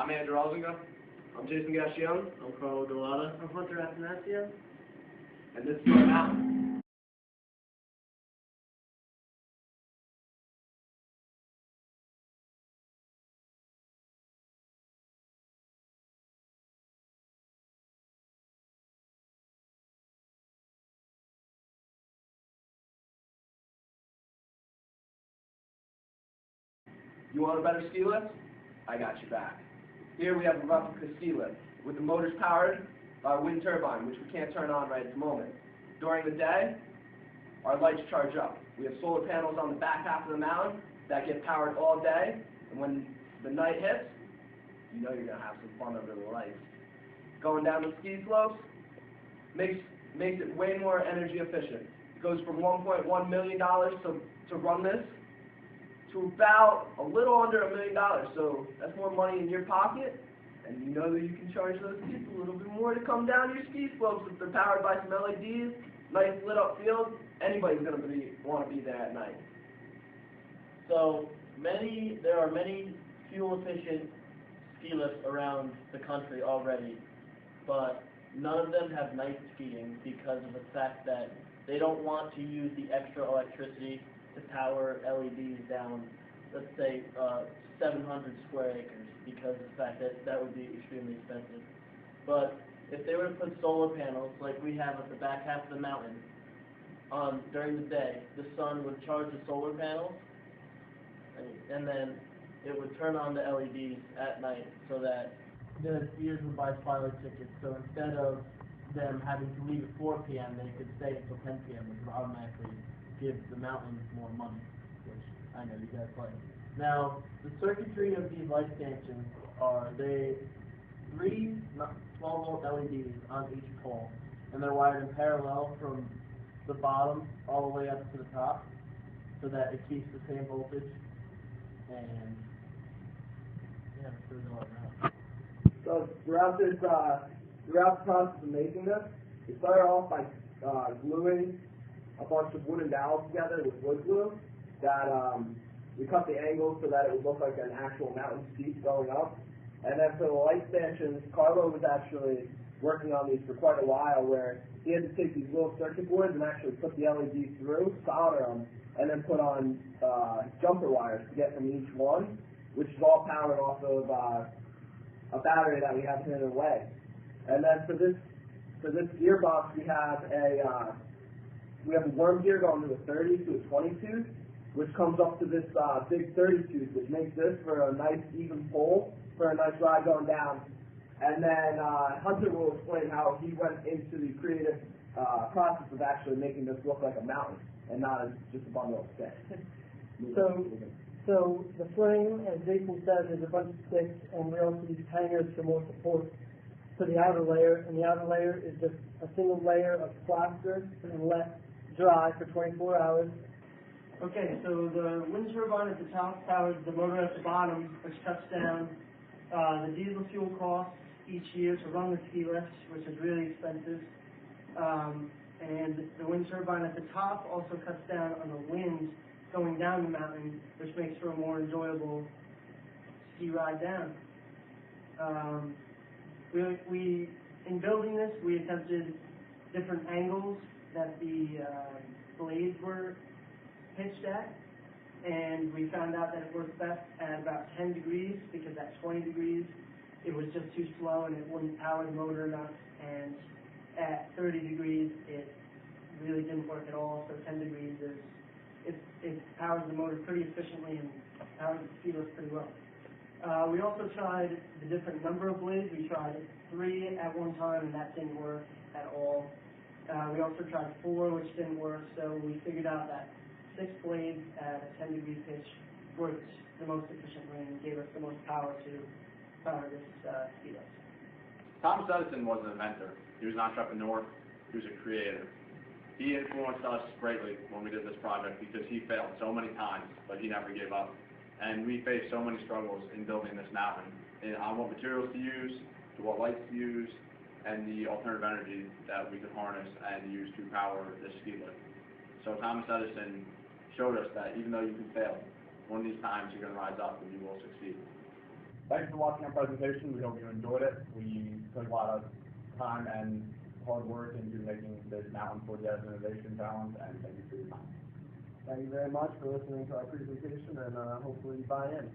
I'm Andrew Elzinga. I'm Jason Gassion. I'm Carlo Galata. I'm Hunter Athanasio. And this is our mountain. You want a better ski lift? I got your back. Here we have a replica ski lift with the motors powered by a wind turbine, which we can't turn on right at the moment. During the day, our lights charge up. We have solar panels on the back half of the mountain that get powered all day, and when the night hits, you know you're going to have some fun under the lights. Going down the ski slopes makes it way more energy efficient. It goes from $1.1 million to run this to about a little under $1 million. So that's more money in your pocket, and you know that you can charge those people a little bit more to come down your ski slopes if they're powered by some LEDs, nice lit up field. Anybody's going to want to be there at night. So there are many fuel efficient ski lifts around the country already, but none of them have night skiing because of the fact that they don't want to use the extra electricity to power LEDs down, let's say, 700 square acres, because of the fact that that would be extremely expensive. But if they were to put solar panels like we have at the back half of the mountain on during the day, the sun would charge the solar panels, and then it would turn on the LEDs at night so that the skiers would buy twilight tickets. So instead of them having to leave at 4 p.m., they could stay until 10 p.m., which would automatically give the mountains more money, which I know you guys like. Now, the circuitry of these light stanchions are 3 12-volt LEDs on each pole, and they're wired in parallel from the bottom all the way up to the top, so that it keeps the same voltage. And yeah, that's pretty all around. So throughout the process of making this, we started off by gluing a bunch of wooden dowels together with wood glue that we cut the angles so that it would look like an actual mountain steep going up. And then for the light stanchions, Carlo was actually working on these for quite a while, where he had to take these little circuit boards and actually put the LEDs through, solder them, and then put on jumper wires to get from each one, which is all powered off of a battery that we have hidden away. And then for this gearbox, we have a worm gear going to a 30 to a 20 tooth, which comes up to this big 30 tooth, which makes this for a nice even pole for a nice ride going down. And then Hunter will explain how he went into the creative process of actually making this look like a mountain and not just a bundle of sticks. So the frame, as Jason said, is a bunch of sticks, and we also use hangers for more support to the outer layer, and the outer layer is just a single layer of plaster and let dry for 24 hours. Okay, so the wind turbine at the top powers the motor at the bottom, which cuts down the diesel fuel costs each year to run the ski lifts, which is really expensive. And the wind turbine at the top also cuts down on the wind going down the mountain, which makes for a more enjoyable ski ride down. In building this, we attempted different angles that the blades were pitched at, and we found out that it worked best at about 10 degrees, because at 20 degrees it was just too slow and it wouldn't power the motor enough, and at 30 degrees it really didn't work at all. So 10 degrees it powers the motor pretty efficiently and powers the ski lift pretty well. We also tried the different number of blades. We tried 3 at one time, and that didn't work at all. We also tried 4, which didn't work, so we figured out that 6 blades at a 10-degree pitch worked the most efficiently and gave us the most power to power this ski lift. Thomas Edison was an inventor. He was an entrepreneur. He was a creator. He influenced us greatly when we did this project because he failed so many times, but he never gave up. And we faced so many struggles in building this mountain, on what materials to use, to what lights to use, and the alternative energy that we could harness and use to power this ski lift. So Thomas Edison showed us that even though you can fail, one of these times you're going to rise up and you will succeed. Thanks for watching our presentation. We hope you enjoyed it. We took a lot of time and hard work into making this mountain for the Edison Innovation Challenge, and thank you for your time. Thank you very much for listening to our presentation, and hopefully you buy in.